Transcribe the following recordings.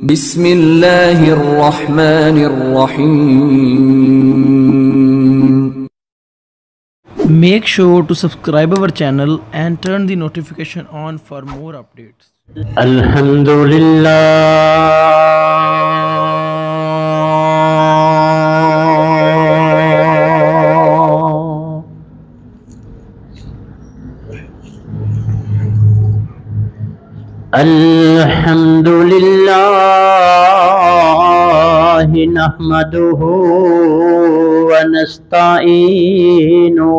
بسم اللہ الرحمن الرحیم. Make sure to subscribe our channel and turn the notification on for more updates. الحمد لله نحمده ونستعينه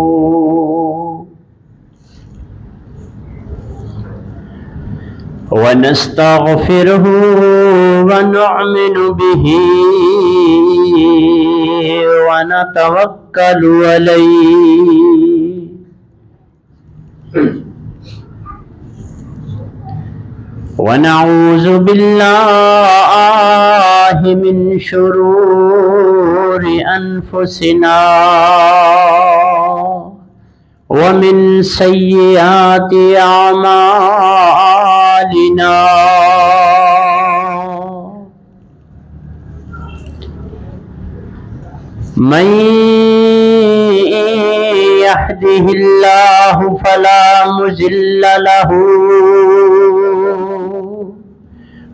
ونستغفره ونؤمن به ونتوكل عليه ونعوذ بالله من شرور أنفسنا ومن سيئات أعمالنا من يهده الله فلا مضل له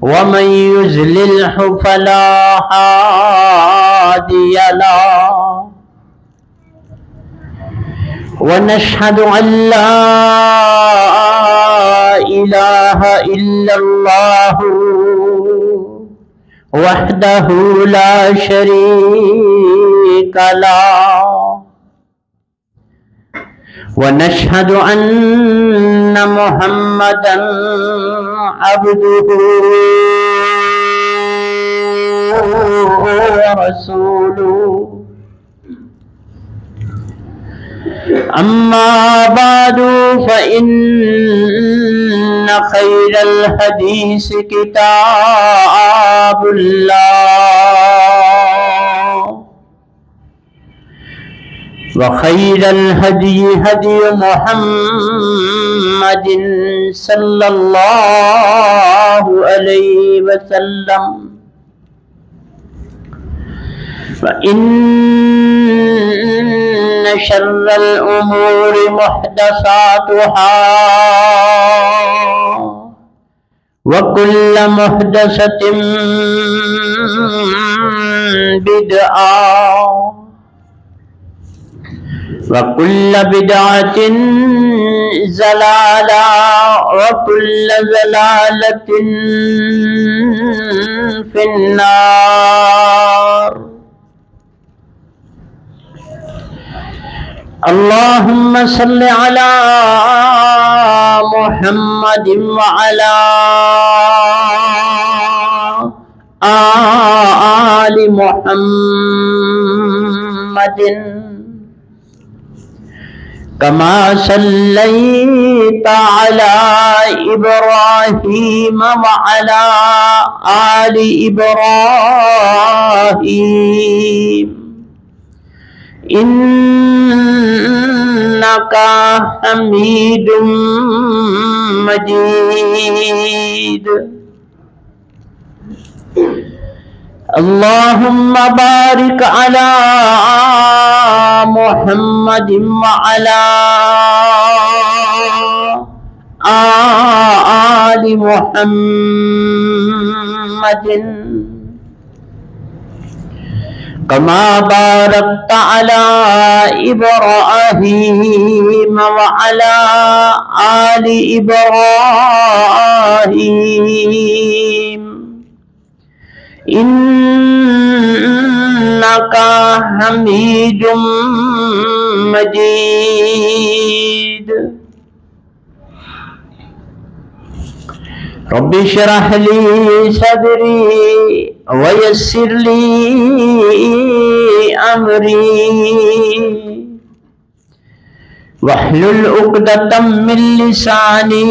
ومن يضلله فلا هادي له ونشهد أن لا إله إلا الله وحده لا شريك له ونشهد أن محمدًا عبده ورسوله أما بعد فإن خير الحديث كتاب الله وخير الهدي هدي محمد صلى الله عليه وسلم فإن شر الأمور محدثاتها وكل محدثة بدعة وكل بدعة ضلالة وكل ضلالة في النار. اللهم صل على محمد وعلى آل محمد كما صليت على إبراهيم وعلى آل إبراهيم إنك حميد مجيد. اللهم بارك على محمد وعلى آل محمد كما باركت على إبراهيم وعلى آل إبراهيم إنك حميد مجيد. رب اشرح لي صدري ويسر لي أمري واحلل عقدة من لساني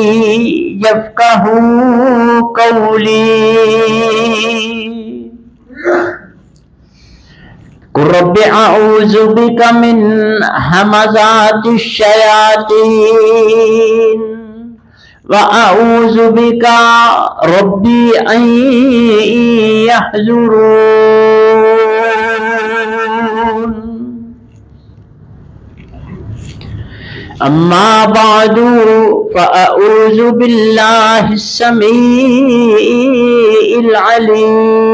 يفقهوا قولي. قل رب أعوذ بك من همزات الشياطين وأعوذ بك ربي أن يحذرون أما بعد فأعوذ بالله السميع العليم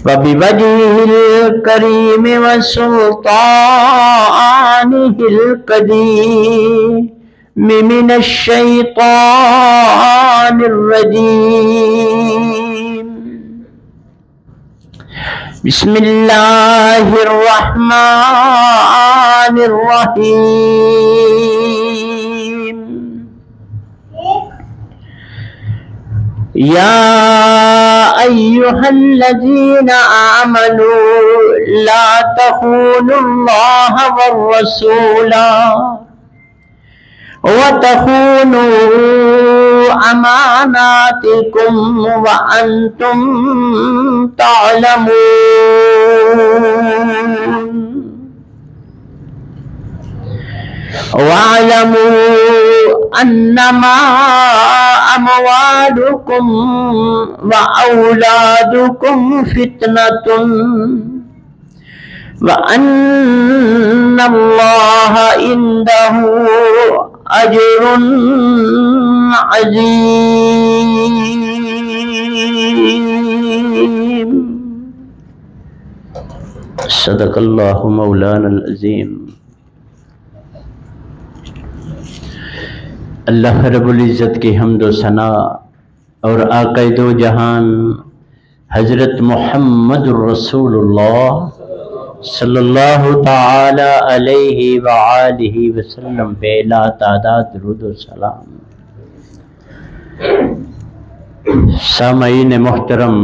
وبوجهه الكريم وسلطانه القديم من الشيطان الرجيم بسم الله الرحمن الرحيم يا أيها الذين آمنوا لا تخونوا الله والرسول وتخونوا أماناتكم وأنتم تعلمون واعلموا أنما أموالكم وأولادكم فتنة وأن الله عنده أجر عظيم صدق اللہ مولانا العظیم۔ اللہ رب العزت کی حمد و ثنا اور آقا دو جہان حضرت محمد الرسول اللہ صلی اللہ تعالی علیہ وآلہ وسلم پہ لا تعداد درود و سلام۔ سامعین محترم،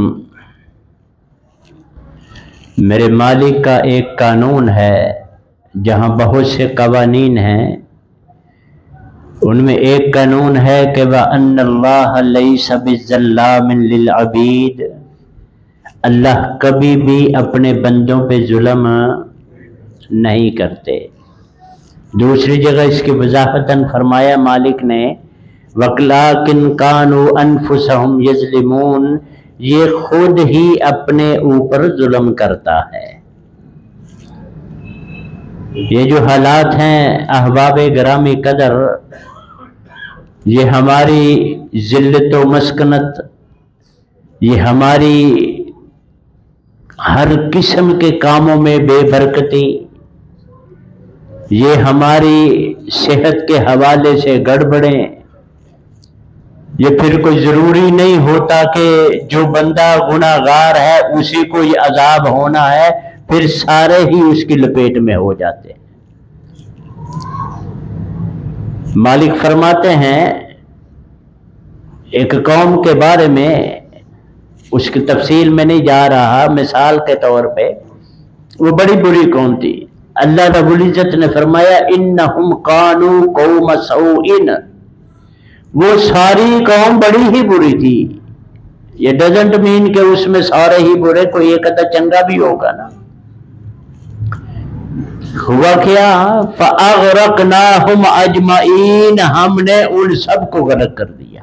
میرے مالک کا ایک قانون ہے، جہاں بہت سے قوانین ہیں، ان میں ایک قانون ہے کہ وَأَنَّ اللَّهَ لَيْسَ بِالظَّلَّامٍ لِلْعَبِيدِ، اللہ کبھی بھی اپنے بندوں پہ ظلم نہیں کرتے۔ دوسری جگہ اس کی وضاحتاً فرمایا مالک نے وَلَٰكِنْ كَانُوا أَنفُسَهُمْ يَظْلِمُونَ، یہ خود ہی اپنے اوپر ظلم کرتا ہے۔ یہ جو حالات ہیں احباب گرامی قدر، یہ ہماری ذلت و مسکنت، یہ ہماری ہر قسم کے کاموں میں بے برکتی، یہ ہماری صحت کے حوالے سے گڑبڑیں، یہ پھر کوئی ضروری نہیں ہوتا کہ جو بندہ گناہگار ہے اسی کو یہ عذاب ہونا ہے، پھر سارے ہی اس کی لپیٹ میں ہو جاتے ہیں۔ مالک فرماتے ہیں ایک قوم کے بارے میں، اس کی تفصیل میں نہیں جا رہا، مثال کے طور پہ وہ بڑی بری قوم تھی۔ اللہ رب العزت نے فرمایا انہم کانوا قوم سوء، وہ ساری قوم بڑی ہی بری تھی۔ یہ ڈزنٹ مین کہ اس میں سارے ہی برے، کوئی ایک آدھا چنگا بھی ہوگا نا۔ ہوا کیا فَأَغْرَقْنَاهُمْ أَجْمَعِينَ، ہم نے ان سب کو غرق کر دیا،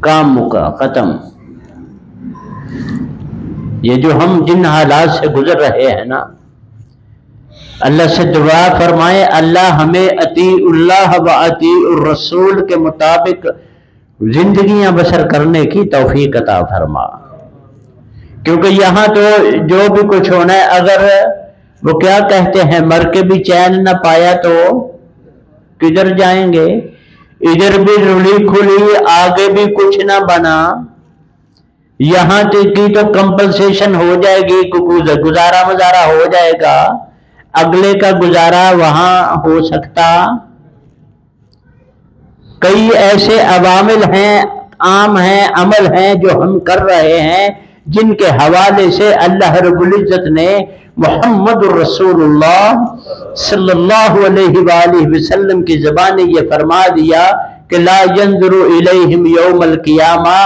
کام مکا، ختم۔ یہ جو ہم جن حالات سے گزر رہے ہیں نا، اللہ سے دعا فرمائیں اللہ ہمیں اطیع اللہ و اطیع الرسول کے مطابق زندگیاں بسر کرنے کی توفیق عطا فرما، کیونکہ یہاں تو جو بھی کچھ ہونا ہے، اگر وہ کیا کہتے ہیں مر کے بھی چین نہ پایا تو کدھر جائیں گے، ادھر بھی رلی کھلی آگے بھی کچھ نہ بنا، یہاں کی تو کمپنسیشن ہو جائے گی، گزارا مزارا ہو جائے گا، اگلے کا گزارا وہاں ہو سکتا۔ کئی ایسے عوامل ہیں، عام ہیں، عمل ہیں جو ہم کر رہے ہیں، جن کے حوالے سے اللہ رب العزت نے محمد الرسول اللہ صلی اللہ علیہ وآلہ وسلم کی زبان یہ فرما دیا کہ لا ينظر الیہم یوم القیامہ،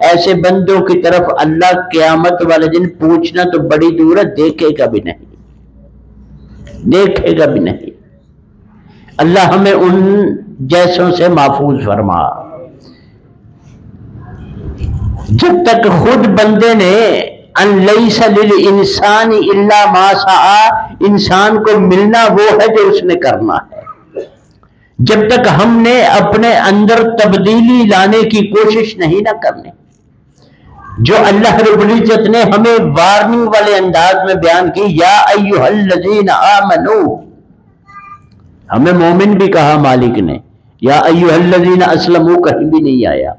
ایسے بندوں کی طرف اللہ قیامت والے دن پوچھنا تو بڑی دور ہے، دیکھے گا بھی نہیں، دیکھے گا بھی نہیں۔ اللہ ہمیں ان جیسوں سے محفوظ فرما۔ جب تک خود بندے نے ان لیس للانسان الا ما سعی، انسان کو ملنا وہ ہے جو اس نے کرنا ہے، جب تک ہم نے اپنے اندر تبدیلی لانے کی کوشش نہیں نہ کرنی، جو اللہ رب العزت نے ہمیں وارننگ والے انداز میں بیان کی، یا ایھا الذین آمنوا، ہمیں مومن بھی کہا مالک نے، یا ایھا الذین اسلموا کہیں بھی نہیں آیا،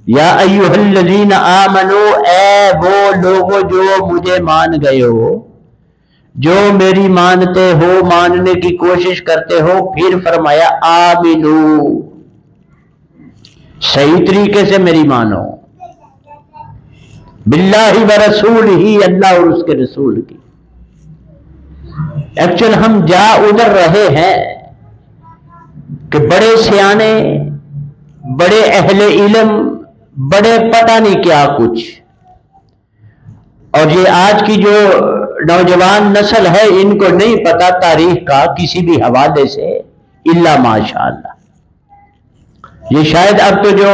یا ایھا الذین آمنوا، اے وہ لوگوں جو مجھے مان گئے ہو، جو میری مانتے ہو، ماننے کی کوشش کرتے ہو، پھر فرمایا آمنو، صحیح طریقے سے میری مانو، باللہ و رسول ہی، اللہ اور اس کے رسول کی۔ ایکچوئل ہم جا ادھر رہے ہیں کہ بڑے سیانے، بڑے اہل علم، بڑے پتہ نہیں کیا کچھ، اور یہ آج کی جو نوجوان نسل ہے ان کو نہیں پتا تاریخ کا کسی بھی حوالے سے الا ماشاء اللہ۔ یہ شاید اب تو جو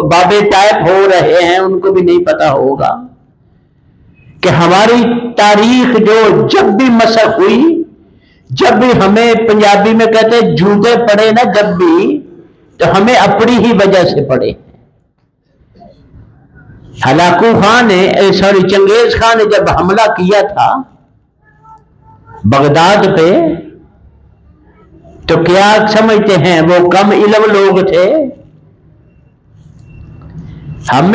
بابے ٹائپ ہو رہے ہیں ان کو بھی نہیں پتا ہوگا کہ ہماری تاریخ جو جب بھی مسخ ہوئی، جب بھی ہمیں پنجابی میں کہتے جوتے پڑے نا جب بھی، تو ہمیں اپنی ہی وجہ سے پڑے۔ ہلاکو خان نے چنگیز خان نے جب حملہ کیا تھا بغداد پہ، تو کیا سمجھتے ہیں وہ کم علم لوگ تھے؟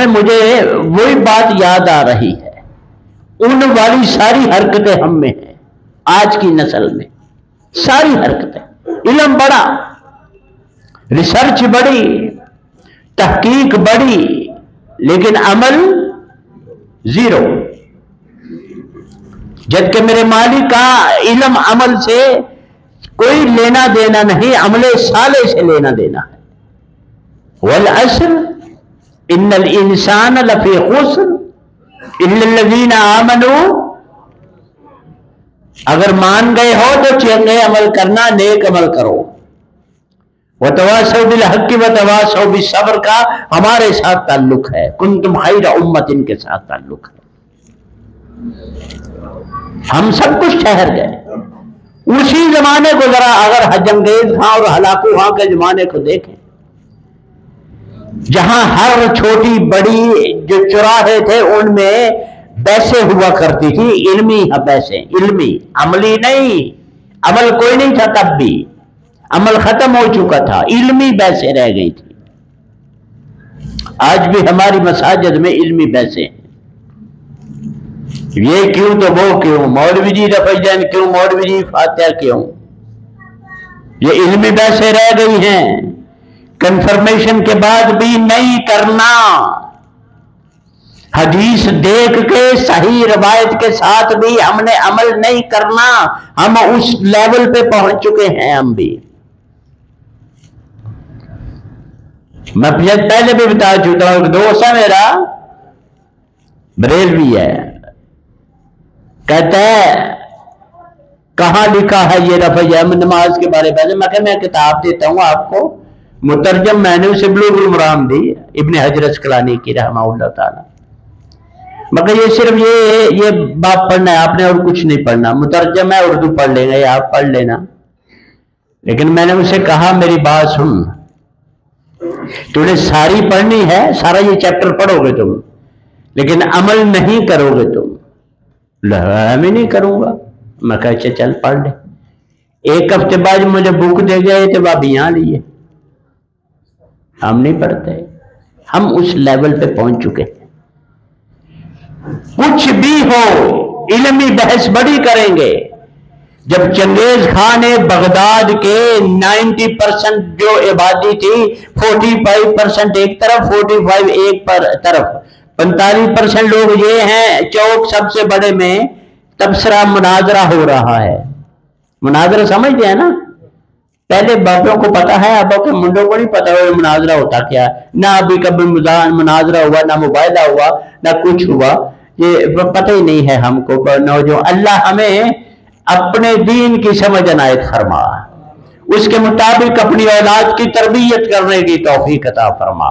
مجھے وہی بات یاد آ رہی ہے، ان والی ساری حرکتیں ہم میں ہیں، آج کی نسل میں ساری حرکتیں، علم بڑا، ریسرچ بڑی، تحقیق بڑی، لیکن عمل زیرو۔ جبکہ میرے مالک کا علم عمل سے کوئی لینا دینا نہیں، عمل صالح سے لینا دینا ہے۔ والعصر ان الانسان لفی خسر الا الذین آمنوا، اگر مان گئے ہو تو چنگے عمل کرنا، نیک عمل کرو۔ وتواصوا بالحق وتواصوا بالصبر کا ہمارے ساتھ تعلق ہے، کنتم خیر امت ان کے ساتھ تعلق ہے۔ ہم سب کچھ ٹھہر گئے اسی زمانے کو، ذرا اگر چنگیز خان اور ہلاکو خان کے زمانے کو دیکھیں، جہاں ہر چھوٹی بڑی جو چوراہے تھے ان میں بیسیں ہوا کرتی تھی، علمی بیسیں، علمی، عملی نہیں، عمل کوئی نہیں تھا تب بھی، عمل ختم ہو چکا تھا، علمی بیسیں رہ گئی تھی۔ آج بھی ہماری مساجد میں علمی بیسیں ہیں، یہ کیوں تو وہ کیوں، مولوی جی رفع جان کیوں، مولوی جی فاتحہ کیوں، یہ علمی بیسیں رہ گئی ہیں۔ کنفرمیشن کے بعد بھی نہیں کرنا، حدیث دیکھ کے صحیح روایت کے ساتھ بھی ہم نے عمل نہیں کرنا، ہم اس لیول پہ پہنچ چکے ہیں۔ ہم بھی، میں پہلے بھی بتا چکا ہوں کہ دوست ہے میرا بریلوی ہے، کہتا ہے کہاں لکھا ہے یہ رفع نماز کے بارے میں؟ میں کہ میں کتاب دیتا ہوں آپ کو، مترجم میں نے اسے بلوغ المرام دی، ابن حجر اسقلانی کی رحمہ اللہ تعالی، مگر یہ صرف یہ باب پڑھنا ہے آپ نے اور کچھ نہیں پڑھنا، مترجم ہے اردو پڑھ لیں گے آپ پڑھ لینا۔ لیکن میں نے اسے کہا میری بات سن، تو نے ساری پڑھنی ہے، سارا یہ چیپٹر پڑھو گے تم، لیکن عمل نہیں کرو گے تم۔ میں نہیں کروں گا۔ میں کہا اچھا چل پڑھ لے۔ ایک ہفتے بعد مجھے بک دے گئے تو آپ یہاں لیے، ہم نہیں پڑھتے، ہم اس لیول پہ پہنچ چکے ہیں۔ کچھ بھی ہو علمی بحث بڑی کریں گے۔ جب چنگیز خان نے بغداد کے 90% جو آبادی تھی، 45% ایک طرف، 45 ایک طرف، 45% لوگ یہ ہیں، چوک سب سے بڑے میں تبصرہ مناظرہ ہو رہا ہے۔ مناظرہ سمجھتے ہیں نا؟ پہلے باپوں کو پتا ہے، اب کے منڈوں کو نہیں پتا ہوا مناظرہ ہوتا کیا ہے، نہ ابھی کبھی مناظرہ ہوا، نہ مباحثہ ہوا، نہ کچھ ہوا، یہ پتہ ہی نہیں ہے ہم کو۔ نوجوان اللہ ہمیں اپنے دین کی سمجھ عنایت فرما، اس کے مطابق اپنی اولاد کی تربیت کرنے کی توفیق عطا فرما۔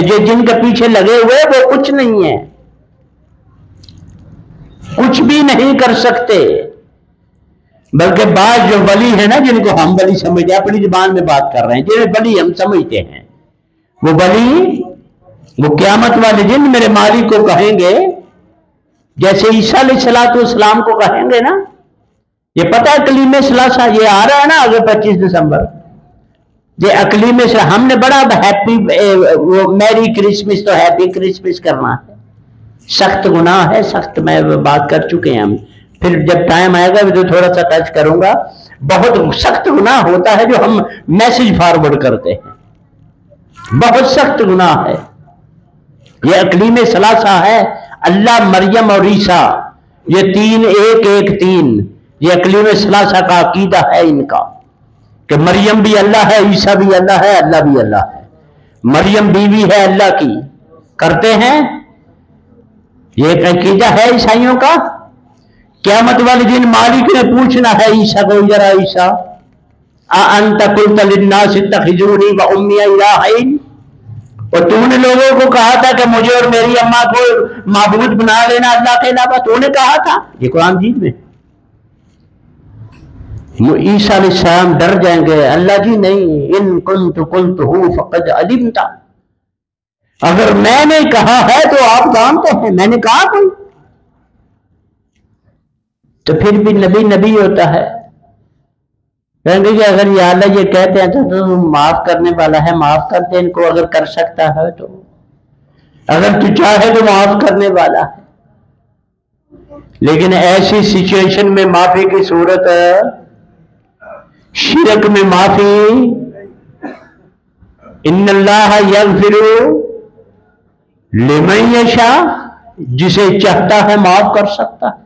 یہ جن کے پیچھے لگے ہوئے وہ کچھ نہیں ہے، کچھ بھی نہیں کر سکتے، بلکہ بعض جو ولی ہیں نا، جن کو ہم ولی سمجھتے ہیں، اپنی زبان میں بات کر رہے ہیں، جنہیں ولی ہم سمجھتے ہیں، وہ ولی وہ قیامت والے دن میرے مالک کو کہیں گے، جیسے عیسیٰ علیہ السلام کو کہیں گے نا، یہ پتہ ہے اقلیم ثلاثہ یہ آ رہا ہے نا آگے 25 دسمبر، یہ اقلیم ہم نے بڑا ہیپی میری کرسمس تو ہیپی کرسمس کرنا ہے، سخت گناہ ہے، سخت میں بات کر چکے ہیں ہم، پھر جب ٹائم آئے گا تو تھوڑا سا ٹچ کروں گا، بہت سخت گناہ ہوتا ہے جو ہم میسج فارورڈ کرتے ہیں، بہت سخت گناہ ہے، یہ اقلیم ثلاثہ ہے، اللہ، مریم اور عیسیٰ، یہ تین ایک ایک تین، یہ اقلیم ثلاثہ کا عقیدہ ہے ان کا، کہ مریم بھی اللہ ہے، عیسیٰ بھی اللہ ہے، اللہ بھی اللہ ہے، مریم بیوی ہے اللہ کی، کرتے ہیں، یہ ایک عقیدہ ہے عیسائیوں کا۔ قیامت والے دن مالک نے پوچھنا ہے عیسیٰ کو، ذرا عیسیٰ اَأَنْتَ قُلْتَ لِلنَّاسِ اتَّخِذُونِي وَأُمِّيَ إِلَٰهَيْنِ، اور تو نے لوگوں کو کہا تھا کہ مجھے اور میری اماں کو معبود بنا لینا اللہ کے علاوہ، تو نے کہا تھا، یہ قرآن مجید میں۔ عیسیٰ علیہ السلام ڈر جائیں گے، اللہ جی نہیں، ان کنت قلتہ فقد علمت، اگر میں نے کہا ہے تو آپ جانتے ہیں، میں نے کہا کوئی، تو پھر بھی نبی نبی ہوتا ہے، کہیں گے کہ اگر یا اللہ یہ کہتے ہیں تو معاف کرنے والا ہے، معاف کر دے ان کو، اگر کر سکتا ہے تو، اگر تو چاہے تو معاف کرنے والا ہے۔ لیکن ایسی سچویشن میں معافی کی صورت ہے، شرک میں معافی، ان اللہ یغفر لمن یشاء، جسے چاہتا ہے معاف کر سکتا ہے۔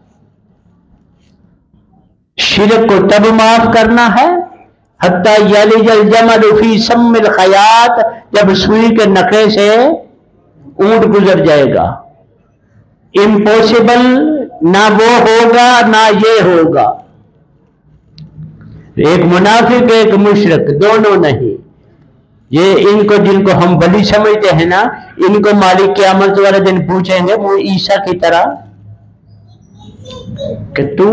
شرک کو تب معاف کرنا ہے حتی یلج الجمل فی سم الخیاط، جب سوئی کے نخے سے اونٹ گزر جائے گا، امپوسیبل، نہ وہ ہوگا نہ یہ ہوگا، ایک منافق ایک مشرک دونوں نہیں، یہ ان کو جن کو ہم ولی سمجھتے ہیں نا، ان کو مالک قیامت والے دن پوچھیں گے وہ عیسیٰ کی طرح کہ تو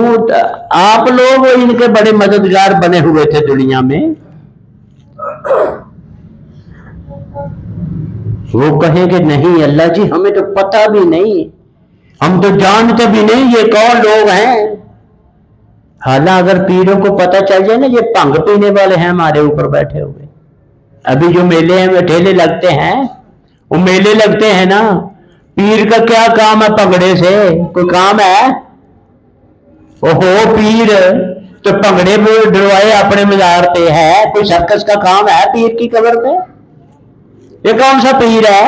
آپ لوگ ان کے بڑے مددگار بنے ہوئے تھے دنیا میں، وہ کہیں کہ نہیں اللہ جی ہمیں تو پتہ بھی نہیں، ہم تو جانتے بھی نہیں یہ کون لوگ ہیں، حالانکہ اگر پیروں کو پتہ چل جائے نا یہ بھنگ پینے والے ہیں ہمارے اوپر بیٹھے ہوئے، ابھی جو میلے ہیں ٹھیلے لگتے ہیں، وہ میلے لگتے ہیں نا، پیر کا کیا کام ہے پگڑے سے، کوئی کام ہے؟ اوہو پیر تو پگڑے میں ڈروائے اپنے مزار پہ ہے، کوئی سرکس کا کام ہے پیر کی قبر پہ؟ یہ کون سا پیر ہے؟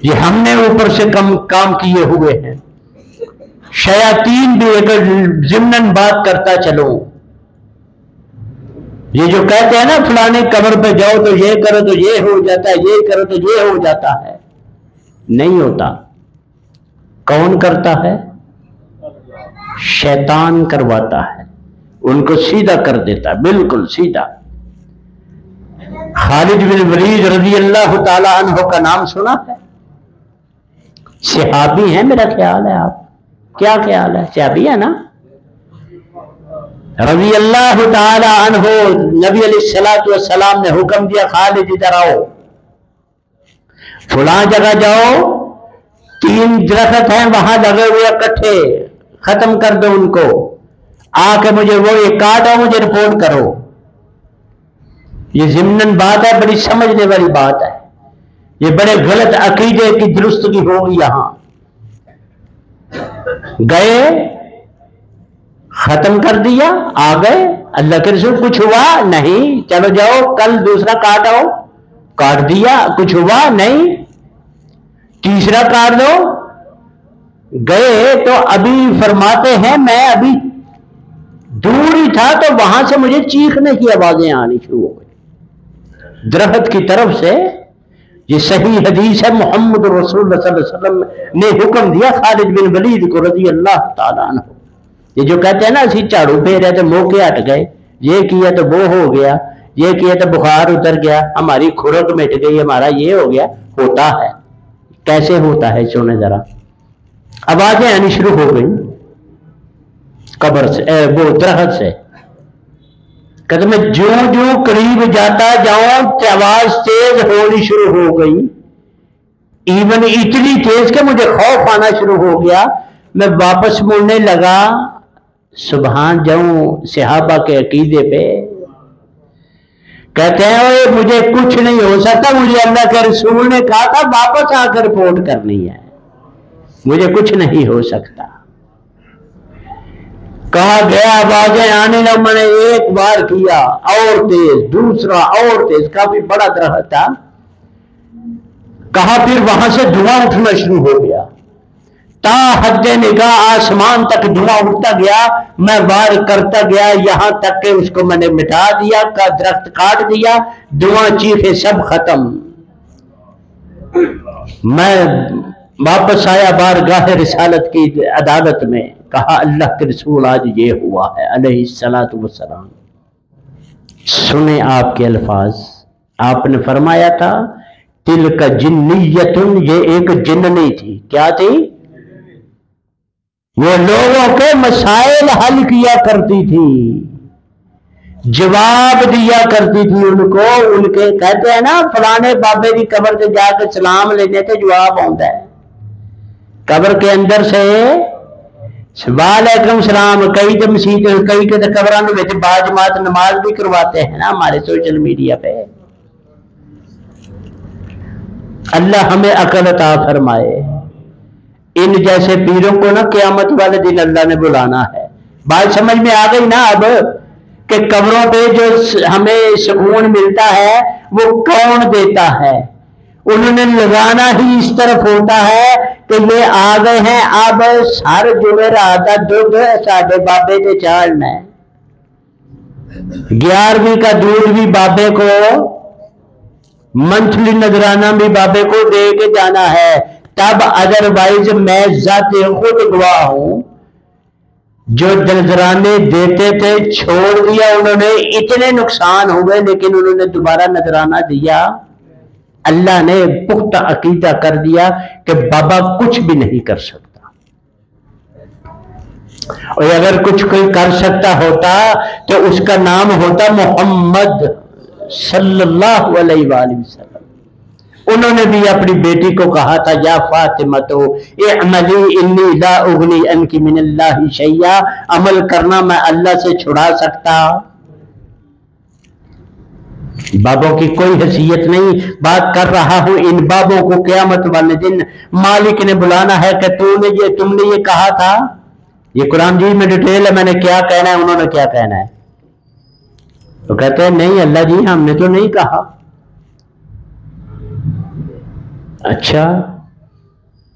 یہ ہم نے اوپر سے کام کیے ہوئے ہیں، شیاطین بھی ایک ضمناً بات کرتا چلو، یہ جو کہتے ہیں نا فلانے قبر پہ جاؤ تو یہ کرو تو یہ ہو جاتا ہے، یہ کرو تو یہ ہو جاتا ہے، نہیں ہوتا، کون کرتا ہے؟ شیطان کرواتا ہے، ان کو سیدھا کر دیتا ہے، بالکل سیدھا۔ خالد بن ولید رضی اللہ تعالی عنہ کا نام سنا ہے؟ صحابی ہیں میرا خیال ہے، آپ کیا خیال ہے؟ صحابی ہے نا؟ رضی اللہ تعالی عنہ، نبی علیہ السلام نے حکم دیا خالد ادھر آؤ، فلاں جگہ جاؤ، 3 درخت ہیں وہاں لگے ہوئے اکٹھے، ختم کر دو ان کو، آ کے مجھے وہ یہ کاٹو، مجھے رپورٹ کرو۔ یہ ضمناً بات ہے، بڑی سمجھنے والی بات ہے، یہ بڑے غلط عقیدے کی درستگی ہوگی یہاں۔ گئے، ختم کر دیا، آ گئے، اللہ کے رسول کچھ ہوا نہیں، چلو جاؤ کل دوسرا کاٹو، کاٹ دیا، کچھ ہوا نہیں، تیسرا کاٹ دو، گئے تو ابھی فرماتے ہیں میں ابھی دور ہی تھا تو وہاں سے مجھے چیخنے کی آوازیں آنی شروع ہو گئی درخت کی طرف سے۔ یہ صحیح حدیث ہے، محمد رسول اللہ صلی اللہ علیہ وسلم نے حکم دیا خالد بن ولید کو رضی اللہ تعالیٰ عنہ۔ یہ جو کہتے ہیں نا اسی جھاڑو پھیرے تو موقع ہٹ گئے، یہ کیا تو وہ ہو گیا، یہ کیا تو بخار اتر گیا، ہماری کھرک مٹ گئی، ہمارا یہ ہو گیا. ہوتا ہے. کیسے ہوتا ہے سنیں ذرا. آوازیں آنی شروع ہو گئی قبر سے، وہ درخت سے. کہتے میں جو قریب جاتا جاؤں تو آواز تیز ہونی شروع ہو گئی، ایون اتنی تیز کہ مجھے خوف آنا شروع ہو گیا. میں واپس مڑنے لگا، سبحان جاؤں صحابہ کے عقیدے پہ. کہتے ہیں اوے مجھے کچھ نہیں ہو سکتا، مجھے اللہ کے رسول نے کہا تھا واپس آ کر رپورٹ کرنی ہے، مجھے کچھ نہیں ہو سکتا. کہا گیا آوازیں آنے لگا، میں نے ایک بار کیا اور تیز، دوسرا اور تیز. کافی بڑا درخت تھا. کہا پھر وہاں سے دھواں اٹھنا شروع ہو گیا، تا حد نگاہ آسمان تک دھواں اٹھتا گیا. میں وار کرتا گیا یہاں تک کہ اس کو میں نے مٹا دیا، کا درخت کاٹ دیا، دھواں چیخے سب ختم. میں واپس آیا بارگاہ رسالت کی عدالت میں. کہا اللہ کے رسول آج یہ ہوا ہے علیہ الصلوۃ والسلام. سنیں آپ کے الفاظ. آپ نے فرمایا تھا تلک جنیت، یہ ایک جننی تھی. کیا تھی؟ وہ لوگوں کے مسائل حل کیا کرتی تھی، جواب دیا کرتی تھی ان کو. ان کے کہتے ہیں نا فلانے بابے کی قبر سے جا کے سلام لینے کے جواب آتا ہے قبر کے اندر سے. وعلیکم السلام. کئی تو مسیح کئی کے قبران میں باجماعت نماز بھی کرواتے ہیں نا ہمارے سوشل میڈیا پہ. اللہ ہمیں عقل عطا فرمائے. ان جیسے پیروں کو نا قیامت والے دن اللہ نے بلانا ہے. بات سمجھ میں آ گئی نا اب کہ قبروں پہ جو ہمیں سکون ملتا ہے وہ کون دیتا ہے؟ انہوں نے لگانا ہی اس طرف ہوتا ہے کہ یہ آ گئے ہیں اب سر جمعرات کا دودھ ساڈے بابے کے چاڑنا ہے، 11ویں کا دودھ بھی بابے کو، منتھلی نذرانہ بھی بابے کو دے کے جانا ہے. تب ادروائز میں ذات خود گواہ ہوں، جو نذرانے دیتے تھے چھوڑ دیا انہوں نے، اتنے نقصان ہوئے لیکن انہوں نے دوبارہ نذرانہ دیا. اللہ نے پختہ عقیدہ کر دیا کہ بابا کچھ بھی نہیں کر سکتا، اور اگر کچھ کوئی کر سکتا ہوتا تو اس کا نام ہوتا محمد صلی اللہ علیہ وآلہ وسلم. انہوں نے بھی اپنی بیٹی کو کہا تھا یا فاطمہ تو اعملی انی لا اغنی عنک من اللہ شیئا، عمل کرنا میں اللہ سے چھڑا سکتا. بابوں کی کوئی حیثیت نہیں. بات کر رہا ہوں ان بابوں کو قیامت والے دن مالک نے بلانا ہے کہ تم نے یہ کہا تھا. یہ قرآن جی میں ڈیٹیل ہے، میں نے کیا کہنا ہے، انہوں نے کیا کہنا ہے. تو کہتے ہیں نہیں اللہ جی ہم نے تو نہیں کہا. اچھا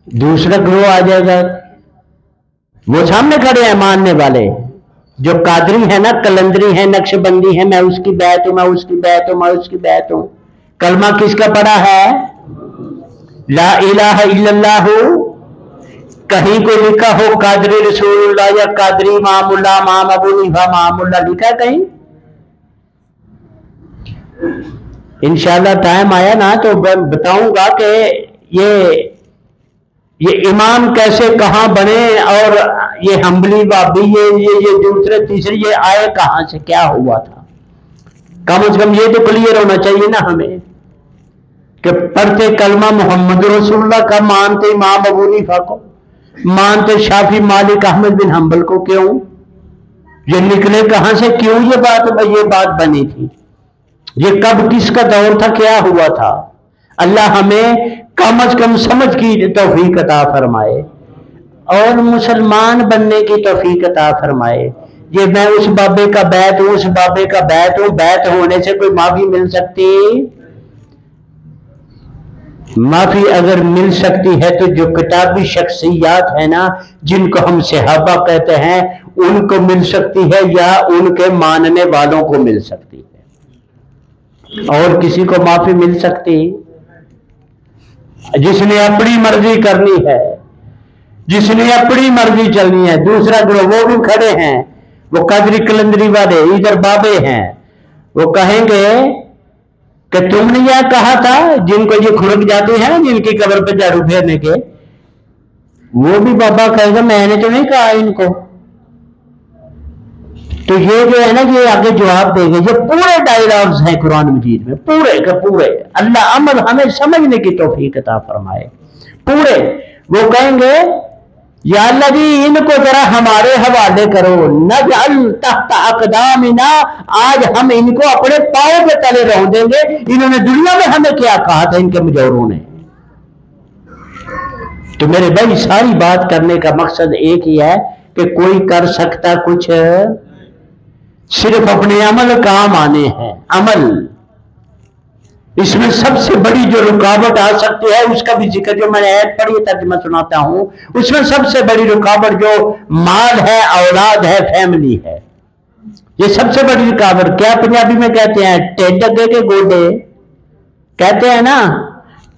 دوسرا گروہ آ جائے گا، وہ سامنے کھڑے ہیں ماننے والے جو قادری ہیں نا، کلندری ہیں، نقش بندی ہیں، میں اس کی بیعت ہوں، میں اس کی بیعت ہوں، میں اس کی بیعت ہوں. کلمہ کس کا پڑھا ہے؟ لا الہ الا اللہ. کہیں کو لکھا ہو قادری رسول اللہ یا قادری امام اللہ، امام ابو حنیفہ امام اللہ لکھا ہے کہیں؟ انشاءاللہ ٹائم آیا نا تو بتاؤں گا کہ یہ امام کیسے کہاں بنے، اور یہ حنبلی بابی یہ دوسرے تیسرے یہ آئے کہاں سے، کیا ہوا تھا. کم از کم یہ تو کلیئر ہونا چاہیے نا ہمیں کہ پڑھتے کلمہ محمد رسول اللہ کا، مانتے امام ابو حنیفہ کو، مانتے شافعی مالک احمد بن حنبل کو. کیوں یہ نکلے کہاں سے، کیوں یہ بات بنی تھی، یہ کب کس کا دور تھا، کیا ہوا تھا. اللہ ہمیں کم از کم سمجھ کی توفیق عطا فرمائے اور مسلمان بننے کی توفیق عطا فرمائے. یہ میں اس بابے کا بیعت ہوں، اس بابے کا بیعت ہوں، بیعت ہونے سے کوئی معافی مل سکتی؟ معافی اگر مل سکتی ہے تو جو کتابی شخصیات ہیں نا جن کو ہم صحابہ کہتے ہیں ان کو مل سکتی ہے یا ان کے ماننے والوں کو مل سکتی ہے، اور کسی کو معافی مل سکتی؟ جس نے اپنی مرضی کرنی ہے، جس نے اپنی مرضی چلنی ہے. دوسرا گروہ وہ بھی کھڑے ہیں، وہ قادری کلندری والے ادھر بابے ہیں، وہ کہیں گے کہ تم نے یہ کہا تھا جن کو یہ کھڑک جاتے ہیں جن کی قبر پہ جھاڑو پھیرنے کے، وہ بھی بابا کہے گا میں نے تو نہیں کہا ان کو۔ تو یہ جو ہے نا یہ آگے جواب دے گا۔ یہ پورے ڈائلاگز ہیں قرآن مجید میں، پورے کے پورے۔ اللہ عمل ہمیں سمجھنے کی توفیق عطا فرمائے پورے۔ وہ کہیں گے یا اللہ جی ان کو ذرا ہمارے حوالے کرو، نجعل تحت اقدامنا، آج ہم ان کو اپنے پاؤں کے تلے رون دیں گے، انہوں نے دنیا میں ہمیں کیا کہا تھا ان کے مجوروں نے۔ تو میرے بھائی ساری بات کرنے کا مقصد ایک ہی ہے کہ کوئی کر سکتا کچھ، صرف اپنے عمل کام آنے ہیں۔ عمل اس میں سب سے بڑی جو رکاوٹ آ سکتی ہے اس کا بھی ذکر جو میں نے ایت پڑھی ترجمہ سناتا ہوں، اس میں سب سے بڑی رکاوٹ جو مال ہے، اولاد ہے، فیملی ہے، یہ سب سے بڑی رکاوٹ۔ کیا پنجابی میں کہتے ہیں ٹیڈ اگے کے گوڈے، کہتے ہیں نا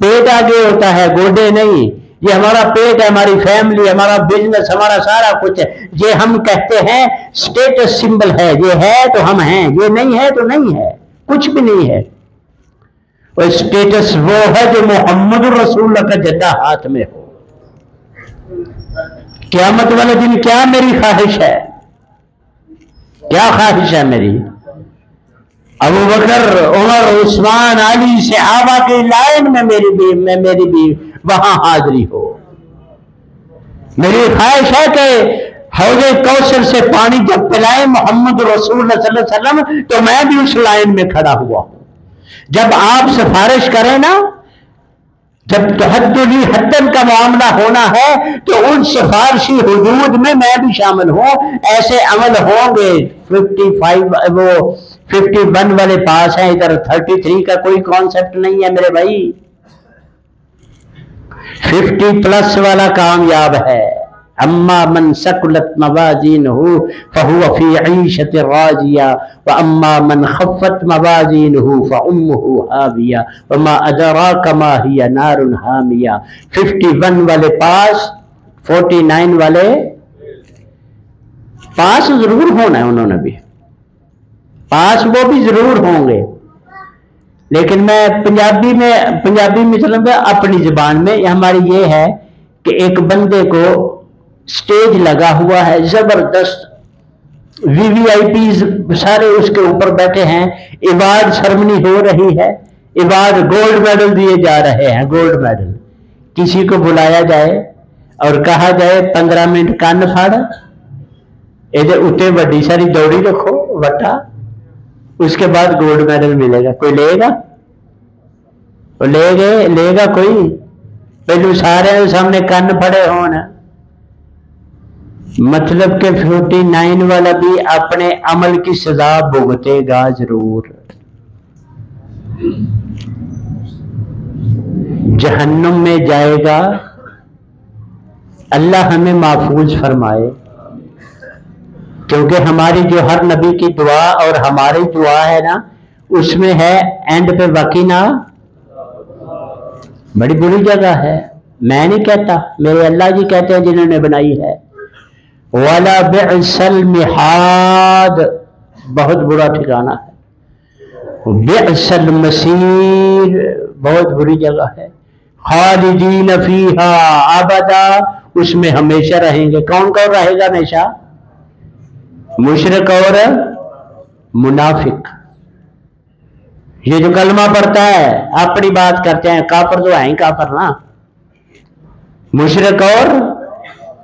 پیٹ آگے ہوتا ہے گوڈے نہیں۔ یہ ہمارا پیٹ ہے، ہماری فیملی، ہمارا بزنس، ہمارا سارا کچھ ہے۔ یہ ہم کہتے ہیں سٹیٹس سمبل ہے، یہ ہے تو ہم ہیں، یہ نہیں ہے تو نہیں ہے، کچھ بھی نہیں ہے۔ اور سٹیٹس وہ ہے جو محمد رسول اللہ کا جھنڈا ہاتھ میں ہو۔ قیامت والے دن کیا میری خواہش ہے، کیا خواہش ہے میری؟ ابو بکر، عمر، عثمان، علی، صحابہ کی لائن میں میری بھی وہاں حاضری ہو۔ میری خواہش ہے کہ حوض کوثر سے پانی جب پلائے محمد رسول اللہ صلی اللہ علیہ وسلم تو میں بھی اس لائن میں کھڑا ہوا ہوں۔ جب آپ سفارش کریں نا، جب تحدلی حدن کا معاملہ ہونا ہے تو ان سفارشی حدود میں میں بھی شامل ہوں۔ ایسے عمل ہوں گے 55 وہ 51 والے پاس ہیں، ادھر 33 کا کوئی کانسیپٹ نہیں ہے میرے بھائی، 50+ والا کامیاب ہے۔ اما من ثقلت موازینہ فہو فی عیشۃ راضیہ واما من خفت موازینہ فامہ ہاویہ وما ادراک ما ہی نار حامیہ۔ 51 والے پاس، 49 والے پاس ضرور ہونا ہے، انہوں نے بھی پاس وہ بھی ضرور ہوں گے، لیکن میں پنجابی مطلب اپنی زبان میں ہماری یہ ہے کہ ایک بندے کو سٹیج لگا ہوا ہے زبردست، VVIPs سارے اس کے اوپر بیٹھے ہیں، ایوارڈ سرمنی ہو رہی ہے، ایوارڈ گولڈ میڈل دیے جا رہے ہیں، گولڈ میڈل۔ کسی کو بلایا جائے اور کہا جائے 15 منٹ کان پھاڑ، ادھر اتنے بڑی ساری دوڑی رکھو وٹا، اس کے بعد گولڈ میڈل ملے گا، کوئی لے گا؟ لے گا کوئی؟ پہلو سارے سامنے کان پھڑے ہونا۔ مطلب کہ 49 والا بھی اپنے عمل کی سزا بھگتے گا ضرور، جہنم میں جائے گا۔ اللہ ہمیں محفوظ فرمائے، کیونکہ ہماری جو ہر نبی کی دعا اور ہماری دعا ہے نا، اس میں ہے اینڈ پہ واقعی نہ، بڑی بری جگہ ہے، میں نہیں کہتا، میرے اللہ جی کہتے ہیں جنہوں نے بنائی ہے۔ وَلَا بِعْسَ الْمِحَادِ، بہت برا ٹھکانہ ہے۔ بِعْسَ الْمَصِيرِ، بہت بری جگہ ہے۔ خالدین فیہا ابدا، اس میں ہمیشہ رہیں گے۔ کون کون رہے گا ہمیشہ؟ مشرک اور منافق۔ یہ جو کلمہ پڑھتا ہے اپنی بات کرتے ہیں، کافر تو ہیں کافر نا، مشرک اور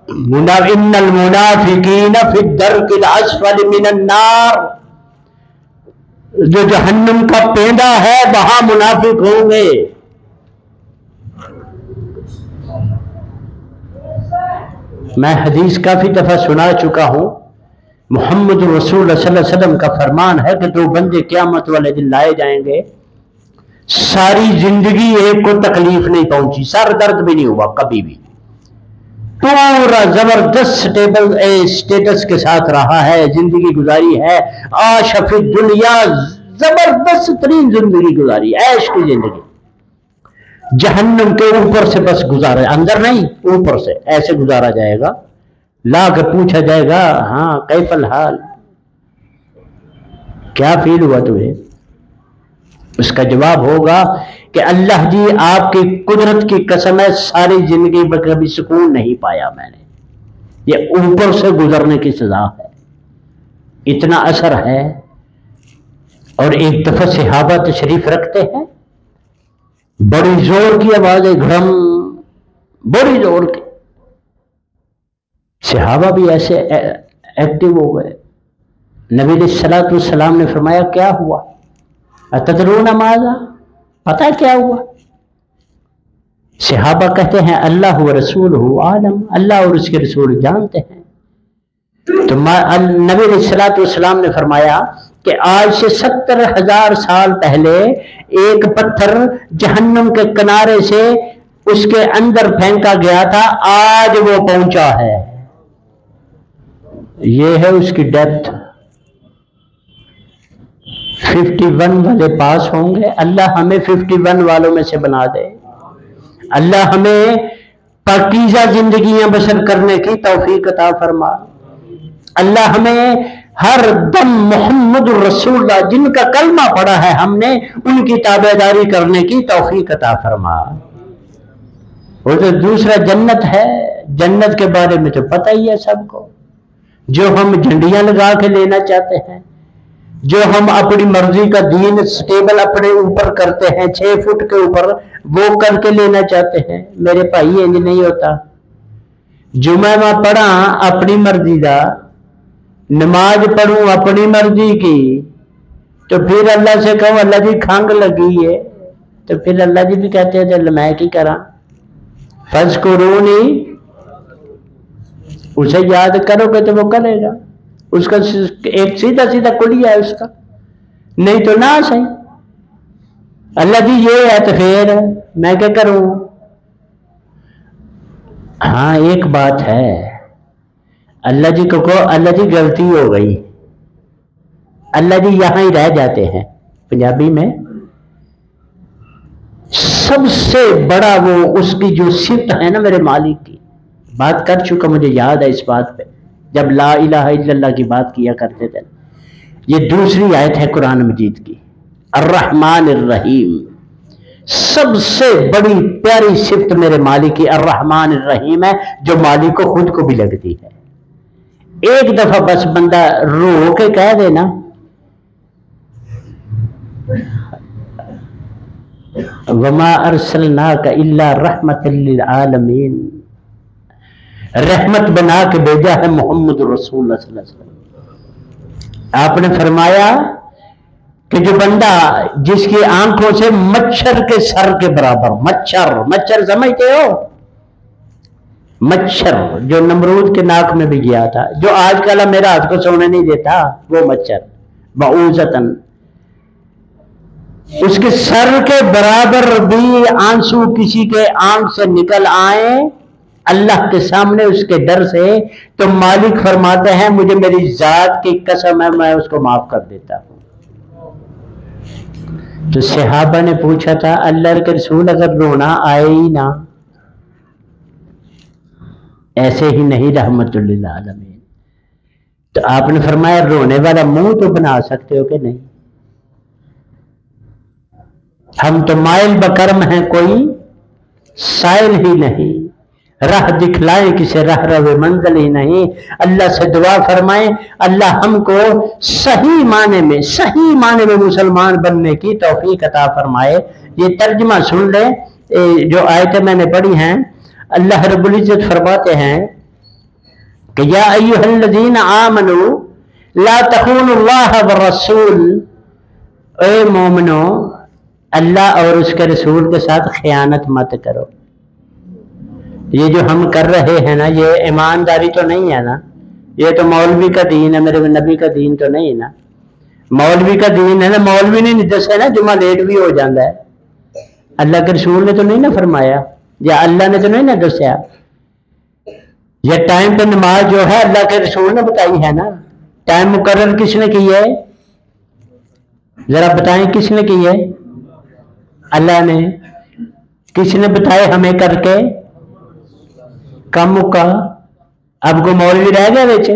ان المنافقین فی الدرک الاسفل من النار، جو جہنم کا پینڈا ہے وہاں منافق ہوں گے۔ میں حدیث کافی دفعہ سنا چکا ہوں، محمد رسول اللہ صلی اللہ علیہ وسلم کا فرمان ہے کہ 2 بندے قیامت والے دن لائے جائیں گے، ساری زندگی ایک کو تکلیف نہیں پہنچی، سر درد بھی نہیں ہوا کبھی بھی، پورا زبردست سٹیٹس کے ساتھ رہا ہے، زندگی گزاری ہے، عاش فی الدنیا، زبردست ترین زندگی گزاری، عیش کی زندگی، جہنم کے اوپر سے بس گزارا، اندر نہیں اوپر سے ایسے گزارا جائے گا، لا کے پوچھا جائے گا ہاں کیف الحال، کیا فیل ہوا تمہیں؟ اس کا جواب ہوگا کہ اللہ جی آپ کی قدرت کی قسم ہے، ساری زندگی میں کبھی سکون نہیں پایا میں نے، یہ اوپر سے گزرنے کی سزا ہے، اتنا اثر ہے۔ اور ایک دفعہ صحابہ تشریف رکھتے ہیں، بڑی زور کی آواز ہے، گھڑم، بڑی زور کی۔ صحابہ بھی ایسے ایکٹیو ہو گئے۔ نبی علیہ الصلوۃ والسلام نے فرمایا کیا ہوا؟ اتدرون ماذا؟ پتہ کیا ہوا؟ صحابہ کہتے ہیں اللہ و رسولہ عالم، اللہ اور اس کے رسول جانتے ہیں۔ تو نبی علیہ الصلوۃ والسلام نے فرمایا کہ آج سے 70,000 سال پہلے ایک پتھر جہنم کے کنارے سے اس کے اندر پھینکا گیا تھا، آج وہ پہنچا ہے، یہ ہے اس کی ڈیپتھ۔ 51 والے پاس ہوں گے، اللہ ہمیں 51 والوں میں سے بنا دے، اللہ ہمیں پاکیزہ زندگیاں بسر کرنے کی توفیق عطا فرما، اللہ ہمیں ہر دم محمد رسول اللہ جن کا کلمہ پڑھا ہے ہم نے ان کی تابعداری کرنے کی توفیق عطا فرما۔ اور تو دوسرا جنت ہے، جنت کے بارے میں تو پتہ ہی ہے سب کو، جو ہم جھنڈیاں لگا کے لینا چاہتے ہیں، جو ہم اپنی مرضی کا دین سٹیبل اپنے اوپر کرتے ہیں 6 فٹ کے اوپر، وہ کر کے لینا چاہتے ہیں۔ میرے بھائی انج نہیں ہوتا، جمعہ میں پڑھا اپنی مرضی کا، نماز پڑھوں اپنی مرضی کی، تو پھر اللہ سے کہوں اللہ جی کھنگ لگی ہے، تو پھر اللہ جی بھی کہتے ہیں چل میں کی کراں، فذکرونی، اسے یاد کرو گے تو وہ کرے گا، اس کا ایک سیدھا سیدھا کلیہ ہے اس کا، نہیں تو نہ صحیح۔ اللہ جی یہ ہے تو پھر میں کیا کروں؟ ہاں ایک بات ہے، اللہ جی کو کہو اللہ جی غلطی ہو گئی، اللہ جی یہاں ہی رہ جاتے ہیں۔ پنجابی میں سب سے بڑا وہ اس کی جو صفت ہے نا میرے مالک کی، بات کر چکا، مجھے یاد ہے اس بات پہ جب لا الہ الا اللہ کی بات کیا کرتے تھے۔ یہ دوسری آیت ہے قرآن مجید کی، الرحمن الرحیم، سب سے بڑی پیاری صفت میرے مالک کی الرحمن الرحیم ہے، جو مالک کو خود کو بھی لگتی ہے۔ ایک دفعہ بس بندہ رو کے کہہ دے نا وما ارسلناک الا رحمت للعالمین، رحمت بنا کے بھیجا ہے محمد رسول اللہ صلی اللہ علیہ وسلم۔ آپ نے فرمایا کہ جو بندہ جس کی آنکھوں سے مچھر کے سر کے برابر، مچھر سمجھتے ہو، مچھر جو نمرود کے ناک میں بھی گیا تھا، جو آج کل میرا ہاتھ کو سونے نہیں دیتا، وہ مچھر بعوزتن، اس کے سر کے برابر بھی آنسو کسی کے آنکھ سے نکل آئے اللہ کے سامنے اس کے ڈر سے، تو مالک فرماتے ہیں مجھے میری ذات کی قسم ہے میں اس کو معاف کر دیتا ہوں۔ تو صحابہ نے پوچھا تھا اللہ کے رسول اگر رونا آئے ہی نہ، ایسے ہی نہیں رحمت للعالمین، تو آپ نے فرمایا رونے والا منہ تو بنا سکتے ہو کہ نہیں؟ ہم تو مائل بکرم ہیں، کوئی سائل ہی نہیں، راہ دکھلائیں کسے راہ رو منزل ہی نہیں۔ اللہ سے دعا فرمائیں اللہ ہم کو صحیح معنی میں مسلمان بننے کی توفیق عطا فرمائے۔ یہ ترجمہ سن لیں، جو آیتیں میں نے پڑھی ہیں، اللہ رب العزت فرماتے ہیں کہ یا ایھا الذین آمنوا لا تخونوا اللہ والرسول، اے مومنو اللہ اور اس کے رسول کے ساتھ خیانت مت کرو۔ یہ جو ہم کر رہے ہیں نا، یہ ایمانداری تو نہیں ہے نا، یہ تو مولوی کا دین ہے، میرے نبی کا دین تو نہیں ہے نا۔ مولوی کا دین ہے نا، مولوی نے نہیں دسے نا جمعہ لیٹ بھی ہو جاتا ہے، اللہ کے رسول نے تو نہیں نا فرمایا، یا اللہ نے تو نہیں نا دسیا۔ یہ ٹائم پہ نماز جو ہے اللہ کے رسول نے بتائی ہے نا، ٹائم مقرر کس نے کی ہے؟ ذرا بتائیں کس نے کی ہے؟ اللہ نے۔ کس نے بتائے ہمیں کر کے؟ کم کا اب کو مولوی رہ گیا بیچے،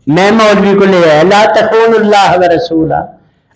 میں مولوی کو لے آیا لا تخون اللہ و رسولہ،